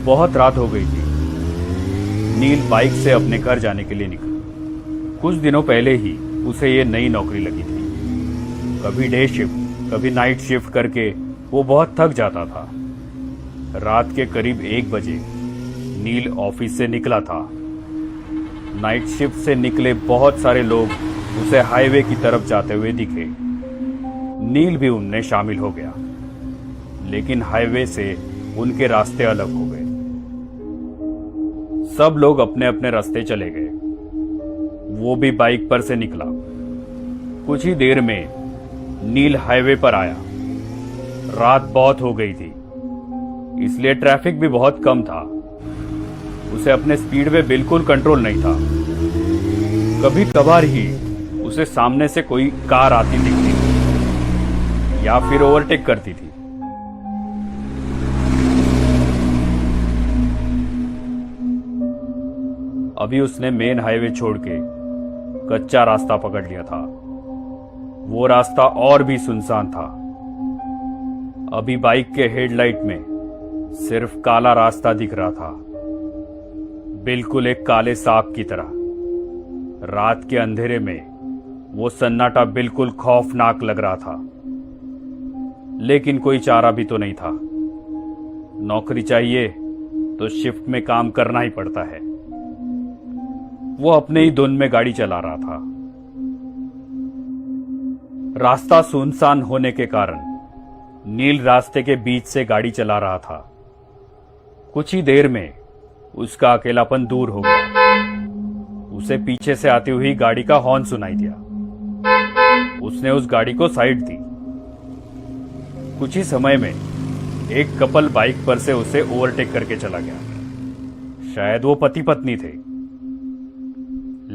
बहुत रात हो गई थी। नील बाइक से अपने घर जाने के लिए निकला। कुछ दिनों पहले ही उसे ये नई नौकरी लगी थी। कभी डे शिफ्ट कभी नाइट शिफ्ट करके वो बहुत थक जाता था। रात के करीब 1 बजे नील ऑफिस से निकला था। नाइट शिफ्ट से निकले बहुत सारे लोग उसे हाईवे की तरफ जाते हुए दिखे। नील भी उनमें शामिल हो गया, लेकिन हाईवे से उनके रास्ते अलग हो गए। सब लोग अपने अपने रास्ते चले गए। वो भी बाइक पर से निकला। कुछ ही देर में नील हाईवे पर आया। रात बहुत हो गई थी, इसलिए ट्रैफिक भी बहुत कम था। उसे अपने स्पीड में बिल्कुल कंट्रोल नहीं था। कभी कभार ही उसे सामने से कोई कार आती दिखती थी या फिर ओवरटेक करती थी। अभी उसने मेन हाईवे छोड़ के कच्चा रास्ता पकड़ लिया था। वो रास्ता और भी सुनसान था। अभी बाइक के हेडलाइट में सिर्फ काला रास्ता दिख रहा था, बिल्कुल एक काले सांप की तरह। रात के अंधेरे में वो सन्नाटा बिल्कुल खौफनाक लग रहा था, लेकिन कोई चारा भी तो नहीं था। नौकरी चाहिए तो शिफ्ट में काम करना ही पड़ता है। वो अपने ही धुन में गाड़ी चला रहा था। रास्ता सुनसान होने के कारण नील रास्ते के बीच से गाड़ी चला रहा था। कुछ ही देर में उसका अकेलापन दूर हो गया। उसे पीछे से आती हुई गाड़ी का हॉर्न सुनाई दिया। उसने उस गाड़ी को साइड दी। कुछ ही समय में एक कपल बाइक पर से उसे ओवरटेक करके चला गया। शायद वो पति पत्नी थे।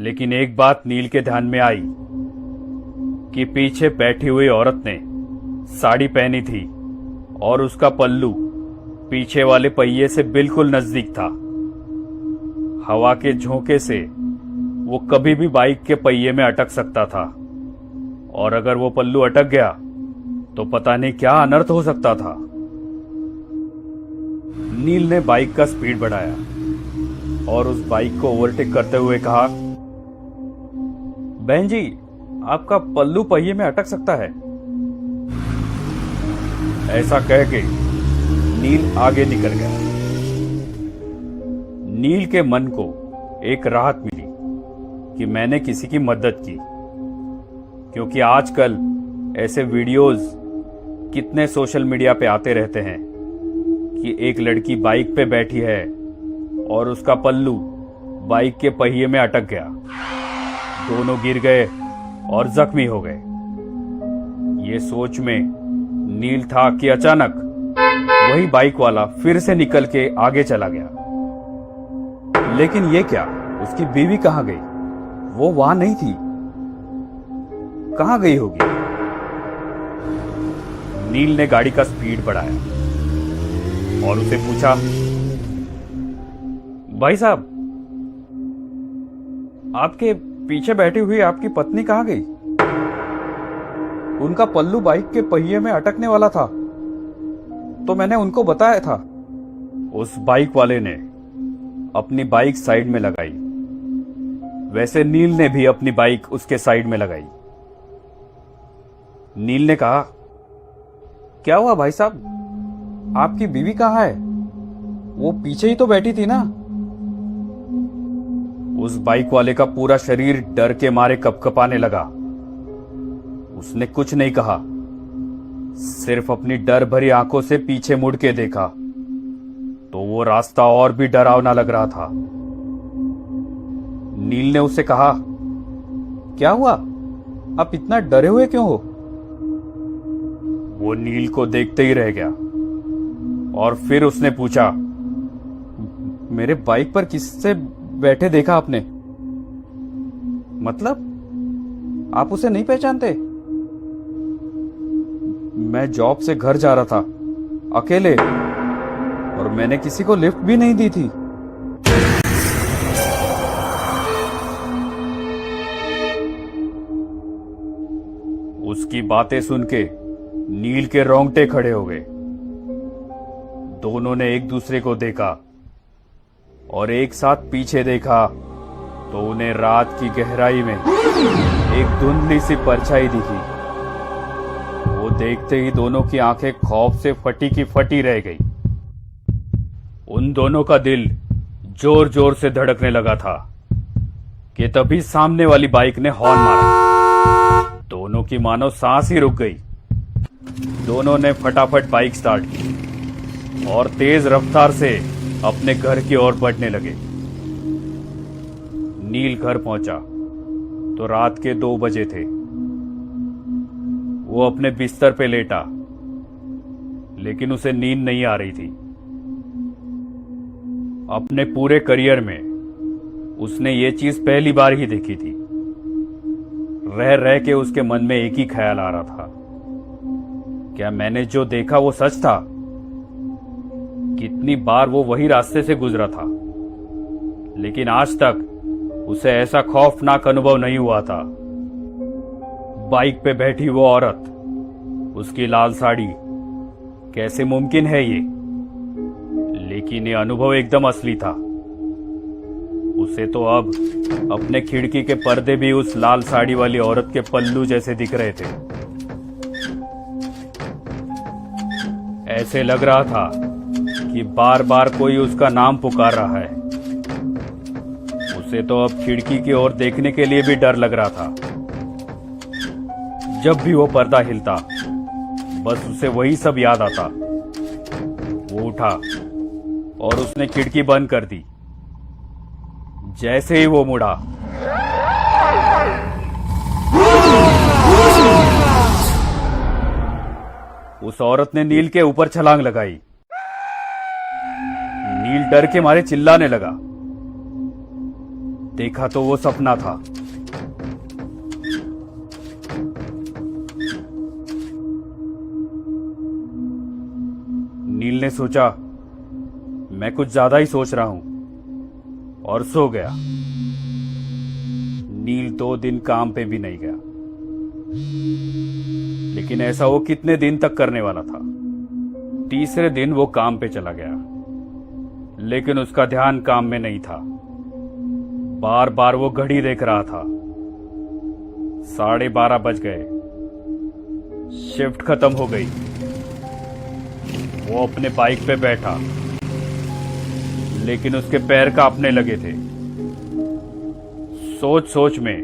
लेकिन एक बात नील के ध्यान में आई कि पीछे बैठी हुई औरत ने साड़ी पहनी थी और उसका पल्लू पीछे वाले पहिए से बिल्कुल नजदीक था। हवा के झोंके से वो कभी भी बाइक के पहिए में अटक सकता था, और अगर वो पल्लू अटक गया तो पता नहीं क्या अनर्थ हो सकता था। नील ने बाइक का स्पीड बढ़ाया और उस बाइक को ओवरटेक करते हुए कहा, बहन जी, आपका पल्लू पहिए में अटक सकता है। ऐसा कह के नील आगे निकल गया। नील के मन को एक राहत मिली कि मैंने किसी की मदद की, क्योंकि आजकल ऐसे वीडियोस कितने सोशल मीडिया पे आते रहते हैं कि एक लड़की बाइक पे बैठी है और उसका पल्लू बाइक के पहिए में अटक गया। दोनों गिर गए और जख्मी हो गए। ये सोच में नील था कि अचानक वही बाइक वाला फिर से निकल के आगे चला गया। लेकिन ये क्या, उसकी बीवी कहां गई? वो वहां नहीं थी। कहां गई होगी? नील ने गाड़ी का स्पीड बढ़ाया और उसे पूछा, भाई साहब, आपके पीछे बैठी हुई आपकी पत्नी कहां गई? उनका पल्लू बाइक के पहिए में अटकने वाला था, तो मैंने उनको बताया था। उस बाइक वाले ने अपनी बाइक साइड में लगाई। वैसे नील ने भी अपनी बाइक उसके साइड में लगाई। नील ने कहा, क्या हुआ भाई साहब, आपकी बीवी कहां है? वो पीछे ही तो बैठी थी ना। उस बाइक वाले का पूरा शरीर डर के मारे कपकपाने लगा। उसने कुछ नहीं कहा, सिर्फ अपनी डर भरी आंखों से पीछे मुड़ के देखा तो वो रास्ता और भी डरावना लग रहा था। नील ने उसे कहा, क्या हुआ, आप इतना डरे हुए क्यों हो? वो नील को देखते ही रह गया और फिर उसने पूछा, मेरे बाइक पर किससे बैठे देखा आपने? मतलब आप उसे नहीं पहचानते? मैं जॉब से घर जा रहा था अकेले, और मैंने किसी को लिफ्ट भी नहीं दी थी। उसकी बातें सुन के नील के रोंगटे खड़े हो गए। दोनों ने एक दूसरे को देखा और एक साथ पीछे देखा तो उन्हें रात की गहराई में एक धुंधली सी परछाई दिखी। वो देखते ही दोनों की आंखें खौफ से फटी की फटी रह गई। उन दोनों का दिल जोर जोर से धड़कने लगा था कि तभी सामने वाली बाइक ने हॉर्न मारा। दोनों की मानो सांस ही रुक गई। दोनों ने फटाफट बाइक स्टार्ट की और तेज रफ्तार से अपने घर की ओर बढ़ने लगे। नील घर पहुंचा तो रात के 2 बजे थे। वो अपने बिस्तर पे लेटा, लेकिन उसे नींद नहीं आ रही थी। अपने पूरे करियर में उसने ये चीज पहली बार ही देखी थी। रह रह के उसके मन में एक ही ख्याल आ रहा था, क्या मैंने जो देखा वो सच था? कितनी बार वो वही रास्ते से गुजरा था, लेकिन आज तक उसे ऐसा खौफनाक अनुभव नहीं हुआ था। बाइक पे बैठी वो औरत, उसकी लाल साड़ी, कैसे मुमकिन है ये? लेकिन ये अनुभव एकदम असली था। उसे तो अब अपने खिड़की के पर्दे भी उस लाल साड़ी वाली औरत के पल्लू जैसे दिख रहे थे। ऐसे लग रहा था कि बार बार कोई उसका नाम पुकार रहा है। उसे तो अब खिड़की की ओर देखने के लिए भी डर लग रहा था। जब भी वो पर्दा हिलता, बस उसे वही सब याद आता। वो उठा और उसने खिड़की बंद कर दी। जैसे ही वो मुड़ा, उस औरत ने नील के ऊपर छलांग लगाई। नील डर के मारे चिल्लाने लगा। देखा तो वो सपना था। नील ने सोचा, मैं कुछ ज्यादा ही सोच रहा हूं, और सो गया। नील 2 दिन काम पे भी नहीं गया, लेकिन ऐसा वो कितने दिन तक करने वाला था। तीसरे दिन वो काम पे चला गया, लेकिन उसका ध्यान काम में नहीं था। बार बार वो घड़ी देख रहा था। 12:30 बज गए। शिफ्ट खत्म हो गई। वो अपने बाइक पे बैठा, लेकिन उसके पैर कांपने लगे थे। सोच सोच में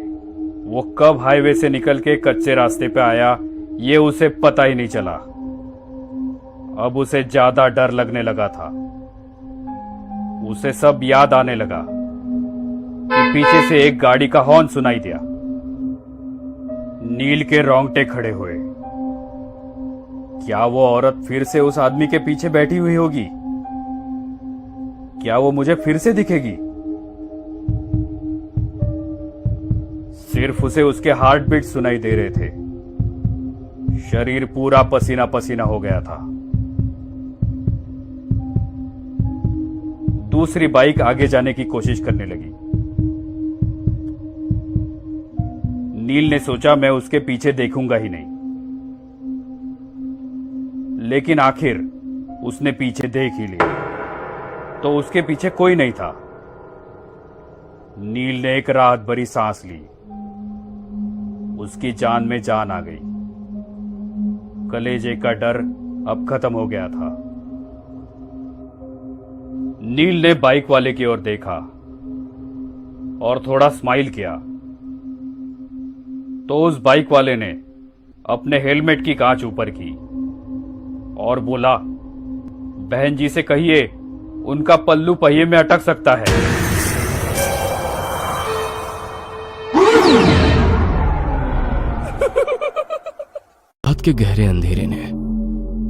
वो कब हाईवे से निकल के कच्चे रास्ते पे आया, ये उसे पता ही नहीं चला। अब उसे ज्यादा डर लगने लगा था। उसे सब याद आने लगा कि पीछे से एक गाड़ी का हॉर्न सुनाई दिया। नील के रोंगटे खड़े हुए। क्या वो औरत फिर से उस आदमी के पीछे बैठी हुई होगी? क्या वो मुझे फिर से दिखेगी? सिर्फ उसे उसके हार्ट बीट सुनाई दे रहे थे। शरीर पूरा पसीना पसीना हो गया था। दूसरी बाइक आगे जाने की कोशिश करने लगी। नील ने सोचा, मैं उसके पीछे देखूंगा ही नहीं। लेकिन आखिर उसने पीछे देख ही लिया, तो उसके पीछे कोई नहीं था। नील ने एक राहत भरी सांस ली। उसकी जान में जान आ गई। कलेजे का डर अब खत्म हो गया था। नील ने बाइक वाले की ओर देखा और थोड़ा स्माइल किया, तो उस बाइक वाले ने अपने हेलमेट की कांच ऊपर की और बोला, बहन जी से कहिए उनका पल्लू पहिए में अटक सकता है। रात के गहरे अंधेरे ने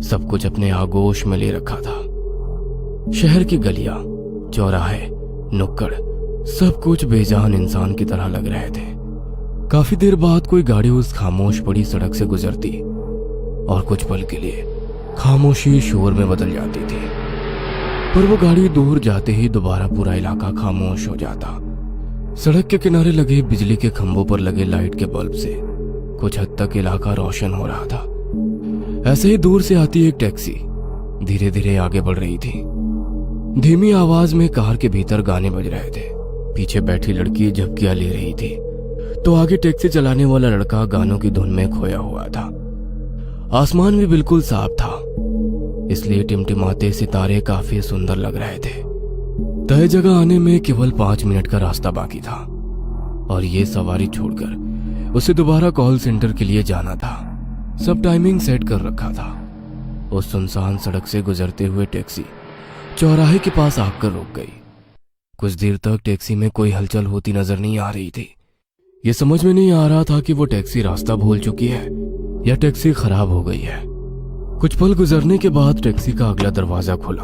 सब कुछ अपने आगोश में ले रखा था। शहर की गलियां, चौराहे, नुक्कड़, सब कुछ बेजान इंसान की तरह लग रहे थे। काफी देर बाद कोई गाड़ी उस खामोश पड़ी सड़क से गुजरती और कुछ पल के लिए खामोशी शोर में बदल जाती थी। पर वो गाड़ी दूर जाते ही दोबारा पूरा इलाका खामोश हो जाता। सड़क के किनारे लगे बिजली के खंभों पर लगे लाइट के बल्ब से कुछ हद तक इलाका रोशन हो रहा था। ऐसे ही दूर से आती एक टैक्सी धीरे धीरे आगे बढ़ रही थी। धीमी आवाज में कार के भीतर गाने बज रहे थे। पीछे बैठी लड़की झपकियां ले रही थी तो आगे टैक्सी चलाने वाला लड़का गानों की धुन में खोया हुआ था। आसमान भी बिल्कुल साफ था, इसलिए टिमटिमाते सितारे काफी सुंदर लग रहे थे। तय जगह आने में केवल 5 मिनट का रास्ता बाकी था और ये सवारी छोड़कर उसे दोबारा कॉल सेंटर के लिए जाना था। सब टाइमिंग सेट कर रखा था। उस सुनसान सड़क से गुजरते हुए टैक्सी चौराहे के पास आकर रुक गई। कुछ देर तक टैक्सी में कोई हलचल होती नजर नहीं आ रही थी। ये समझ में नहीं आ रहा था कि वो टैक्सी रास्ता भूल चुकी है या टैक्सी खराब हो गई है। कुछ पल गुजरने के बाद टैक्सी का अगला दरवाजा खुला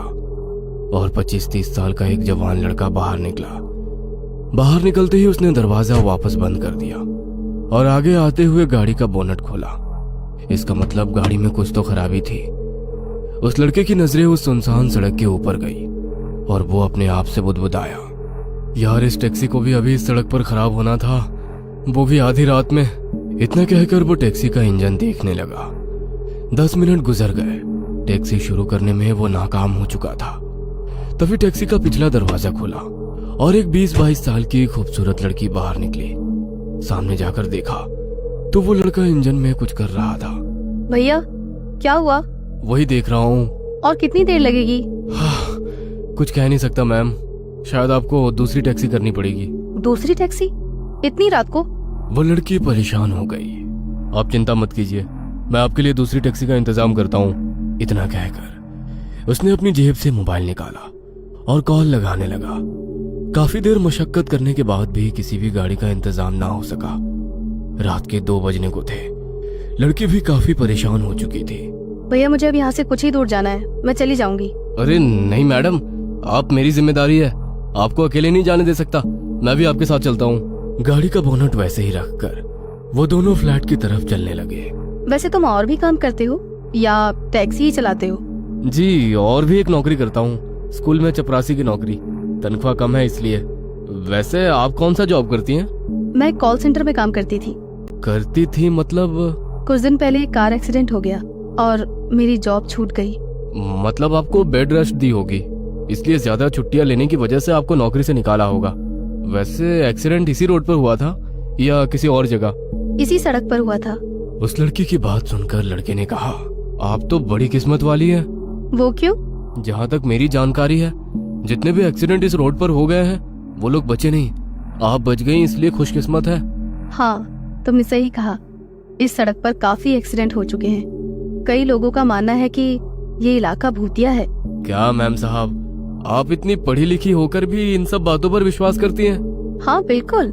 और 25-30 साल का एक जवान लड़का बाहर निकला। बाहर निकलते ही उसने दरवाजा वापस बंद कर दिया और आगे आते हुए गाड़ी का बोनट खोला। इसका मतलब गाड़ी में कुछ तो खराबी थी। उस लड़के की नजरें उस सुनसान सड़क के ऊपर गई और वो अपने आप से बुदबुदाया, यार इस टैक्सी को भी अभी इस सड़क पर खराब होना था, वो भी आधी रात में। इतना कहकर वो टैक्सी का इंजन देखने लगा। 10 मिनट गुजर गए। टैक्सी शुरू करने में वो नाकाम हो चुका था। तभी टैक्सी का पिछला दरवाजा खुला और एक 20-22 साल की खूबसूरत लड़की बाहर निकली। सामने जाकर देखा तो वो लड़का इंजन में कुछ कर रहा था। भैया क्या हुआ? वही देख रहा हूँ। और कितनी देर लगेगी? कुछ कह नहीं सकता मैम, शायद आपको दूसरी टैक्सी करनी पड़ेगी। दूसरी टैक्सी? इतनी रात को? वो लड़की परेशान हो गई। आप चिंता मत कीजिए, मैं आपके लिए दूसरी टैक्सी का इंतजाम करता हूँ। इतना कहकर उसने अपनी जेब से मोबाइल निकाला और कॉल लगाने लगा। काफी देर मशक्कत करने के बाद भी किसी भी गाड़ी का इंतजाम ना हो सका। रात के 2 बजने को थे। लड़की भी काफी परेशान हो चुकी थी। भैया मुझे अब यहाँ से कुछ ही दूर जाना है, मैं चली जाऊंगी। अरे नहीं मैडम, आप मेरी जिम्मेदारी है, आपको अकेले नहीं जाने दे सकता, मैं भी आपके साथ चलता हूँ। गाड़ी का बोनट वैसे ही रखकर वो दोनों फ्लैट की तरफ चलने लगे। वैसे तुम और भी काम करते हो या टैक्सी ही चलाते हो? जी, और भी एक नौकरी करता हूँ, स्कूल में चपरासी की नौकरी। तनख्वाह कम है इसलिए। वैसे आप कौन सा जॉब करती हैं? मैं कॉल सेंटर में काम करती थी। करती थी मतलब? कुछ दिन पहले एक कार एक्सीडेंट हो गया और मेरी जॉब छूट गई। मतलब आपको बेड रेस्ट दी होगी, इसलिए ज्यादा छुट्टियां लेने की वजह से आपको नौकरी से निकाला होगा। वैसे एक्सीडेंट इसी रोड पर हुआ था या किसी और जगह? इसी सड़क पर हुआ था। उस लड़की की बात सुनकर लड़के ने कहा, आप तो बड़ी किस्मत वाली है। वो क्यों? जहाँ तक मेरी जानकारी है, जितने भी एक्सीडेंट इस रोड पर हो गए हैं वो लोग बचे नहीं। आप बच गई इसलिए खुशकिस्मत है। हाँ, तुमने सही कहा। इस सड़क पर काफी एक्सीडेंट हो चुके हैं। कई लोगों का मानना है कि ये इलाका भूतिया है। क्या मैम साहब, आप इतनी पढ़ी लिखी होकर भी इन सब बातों पर विश्वास करती हैं? हाँ बिल्कुल,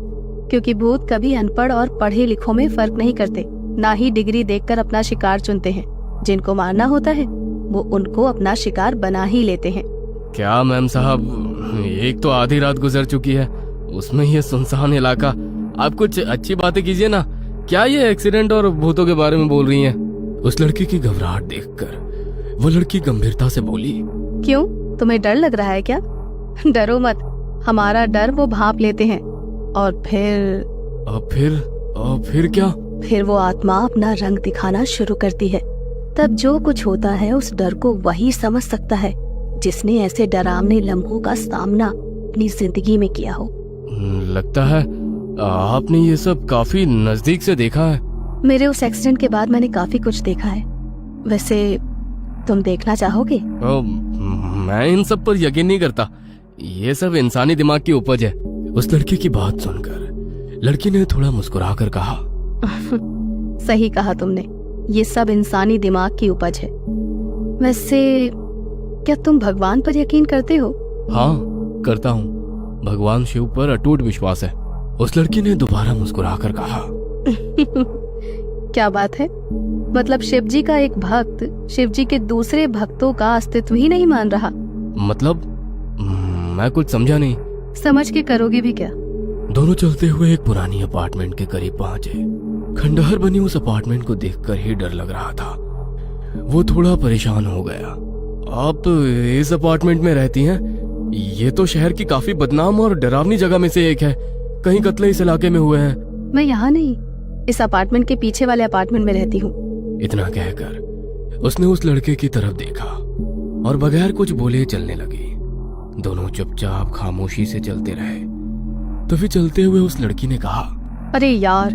क्योंकि भूत कभी अनपढ़ और पढ़े लिखों में फर्क नहीं करते, ना ही डिग्री देखकर अपना शिकार चुनते हैं। जिनको मारना होता है वो उनको अपना शिकार बना ही लेते हैं। क्या मैम साहब, एक तो आधी रात गुजर चुकी है, उसमें ये सुनसान इलाका। आप कुछ अच्छी बातें कीजिए ना। क्या ये एक्सीडेंट और भूतों के बारे में बोल रही हैं? उस लड़की की घबराहट देखकर वो लड़की गंभीरता से बोली, क्यों, तुम्हें डर लग रहा है क्या? डरो मत, हमारा डर वो भांप लेते हैं और फिर क्या? फिर वो आत्मा अपना रंग दिखाना शुरू करती है। तब जो कुछ होता है उस डर को वही समझ सकता है जिसने ऐसे डरावने लम्हों का सामना अपनी जिंदगी में किया हो। लगता है आपने ये सब काफी नजदीक से देखा है। मेरे उस एक्सीडेंट के बाद मैंने काफी कुछ देखा है। वैसे तुम देखना चाहोगे? मैं इन सब पर यकीन नहीं करता, ये सब इंसानी दिमाग की उपज है। उस लड़की की बात सुनकर लड़की ने थोड़ा मुस्कुराकर कहा, सही कहा तुमने, ये सब इंसानी दिमाग की उपज है। वैसे क्या तुम भगवान पर यकीन करते हो? हाँ करता हूँ, भगवान शिव पर अटूट विश्वास है। उस लड़की ने दोबारा मुस्कुराकर कहा, क्या बात है, मतलब शिव जी का एक भक्त शिव जी के दूसरे भक्तों का अस्तित्व ही नहीं मान रहा? मतलब मैं कुछ समझा नहीं। समझ के करोगे भी क्या? दोनों चलते हुए एक पुरानी अपार्टमेंट के करीब पहुंचे। खंडहर बनी उस अपार्टमेंट को देखकर ही डर लग रहा था। वो थोड़ा परेशान हो गया। आप इस अपार्टमेंट में रहती हैं? ये तो शहर की काफी बदनाम और डरावनी जगह में से एक है। कहीं कत्ले इस इलाके में हुए हैं? मैं यहाँ नहीं, इस अपार्टमेंट के पीछे वाले अपार्टमेंट में रहती हूँ। इतना कहकर उसने उस लड़के की तरफ देखा और बगैर कुछ बोले चलने लगी। दोनों चुपचाप खामोशी से चलते रहे। तभी चलते हुए उस लड़की ने कहा, अरे यार,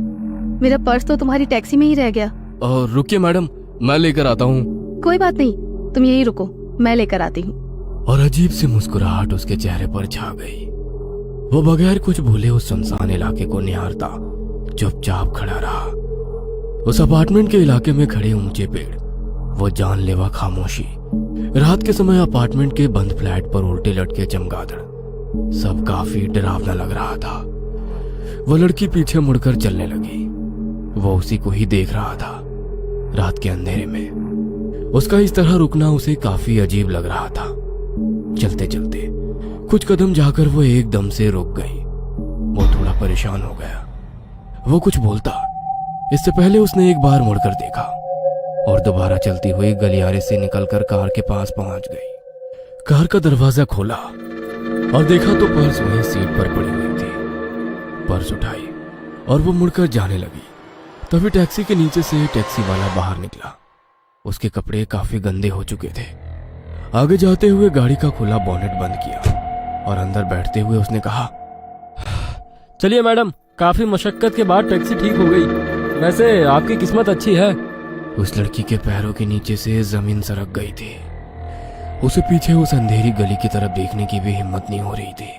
मेरा पर्स तो तुम्हारी टैक्सी में ही रह गया। और रुकिए मैडम, मैं लेकर आता हूँ। कोई बात नहीं, तुम यही रुको, मैं लेकर आती हूँ। और अजीब सी मुस्कुराहट उसके चेहरे पर छा गई। वो बगैर कुछ भूले उस सुनसान इलाके को निहारता चुपचाप खड़ा रहा। उस अपार्टमेंट के इलाके में खड़े ऊंचे पेड़, वो जानलेवा खामोशी, रात के समय अपार्टमेंट के बंद फ्लैट पर उल्टे लटके चमगादड़, सब काफी डरावना लग रहा था। वो लड़की पीछे मुड़कर चलने लगी। वो उसी को ही देख रहा था। रात के अंधेरे में उसका इस तरह रुकना उसे काफी अजीब लग रहा था। चलते चलते कुछ कदम जाकर वो एकदम से रुक गई। वो थोड़ा परेशान हो गया। वो कुछ बोलता इससे पहले उसने एक बार मुड़कर देखा और दोबारा चलती हुई गलियारे से निकलकर कार के पास पहुंच गई। कार का दरवाजा खोला और देखा तो पर्स वहीं सीट पर पड़ी हुई थी। पर्स उठाई और वो मुड़कर जाने लगी। तभी टैक्सी के नीचे से टैक्सी वाला बाहर निकला। उसके कपड़े काफी गंदे हो चुके थे। आगे जाते हुए गाड़ी का खुला बोनेट बंद किया और अंदर बैठते हुए उसने कहा, चलिए मैडम, काफी मशक्कत के बाद टैक्सी ठीक हो गई। वैसे आपकी किस्मत अच्छी है। उस लड़की के पैरों के नीचे से जमीन सरक गई थी। उसे पीछे उस अंधेरी गली की तरफ देखने की भी हिम्मत नहीं हो रही थी।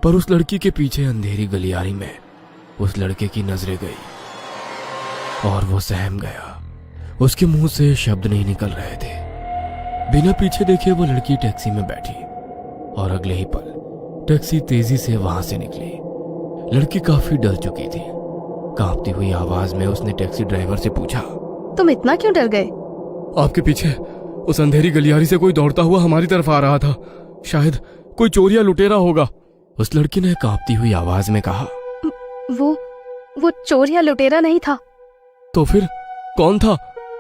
पर उस लड़की के पीछे अंधेरी गलियारी में उस लड़के की नजरें गई और वो सहम गया। उसके मुंह से शब्द नहीं निकल रहे थे। बिना पीछे देखे वो लड़की टैक्सी में बैठी और अगले ही पल टैक्सी तेजी से वहां से निकली। लड़की काफी डर चुकी थी। कांपती हुई आवाज में उसने टैक्सी ड्राइवर से पूछा, तुम इतना क्यों डर गए? आपके पीछे उस अंधेरी गलियारी से कोई दौड़ता हुआ हमारी तरफ आ रहा था। शायद कोई चोर या लुटेरा होगा। उस लड़की ने कांपती हुई आवाज में कहा, वो चोर या लुटेरा नहीं था। तो फिर कौन था?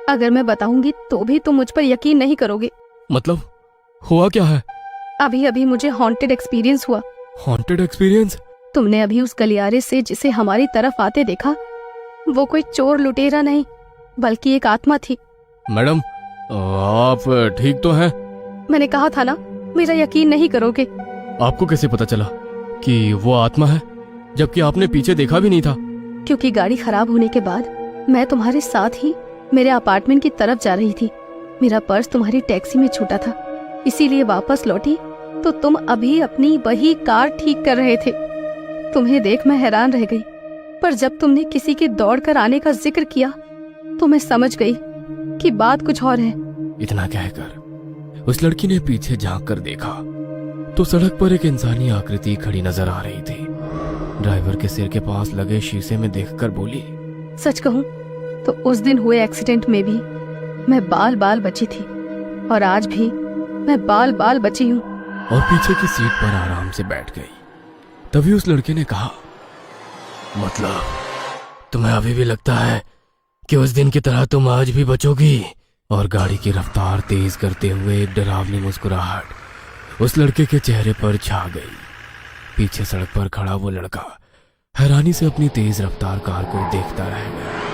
अगर मैं बताऊंगी तो भी तुम मुझ पर यकीन नहीं करोगे। मतलब हुआ क्या है? अभी अभी मुझे हॉन्टेड एक्सपीरियंस हुआ। Haunted experience? तुमने अभी उस गलियारे से जिसे हमारी तरफ आते देखा, वो कोई चोर लुटेरा नहीं बल्कि एक आत्मा थी। मैडम, आप ठीक तो हैं? मैंने कहा था ना, मेरा यकीन नहीं करोगे। आपको कैसे पता चला कि वो आत्मा है, जबकि आपने पीछे देखा भी नहीं था? क्योंकि गाड़ी खराब होने के बाद मैं तुम्हारे साथ ही मेरे अपार्टमेंट की तरफ जा रही थी। मेरा पर्स तुम्हारी टैक्सी में छूटा था, इसीलिए वापस लौटी तो तुम अभी अपनी वही कार ठीक कर रहे थे। तुम्हें देख मैं हैरान रह गई, पर जब तुमने किसी के दौड़ कर आने का जिक्र किया तो मैं समझ गई कि बात कुछ और है। इतना कहकर उस लड़की ने पीछे झांक कर देखा तो सड़क पर एक इंसानी आकृति खड़ी नजर आ रही थी। ड्राइवर के सिर के पास लगे शीशे में देखकर बोली, सच कहूं तो उस दिन हुए एक्सीडेंट में भी मैं बाल बाल बची थी और आज भी मैं बाल बाल बची हूँ। और पीछे की सीट पर आराम से बैठ गई। तभी उस लड़के ने कहा, मतलब तुम्हें अभी भी लगता है कि उस दिन की तरह तुम आज भी बचोगी? और गाड़ी की रफ्तार तेज करते हुए एक डरावनी मुस्कुराहट उस लड़के के चेहरे पर छा गई। पीछे सड़क पर खड़ा वो लड़का हैरानी से अपनी तेज रफ्तार कार को देखता रह गया।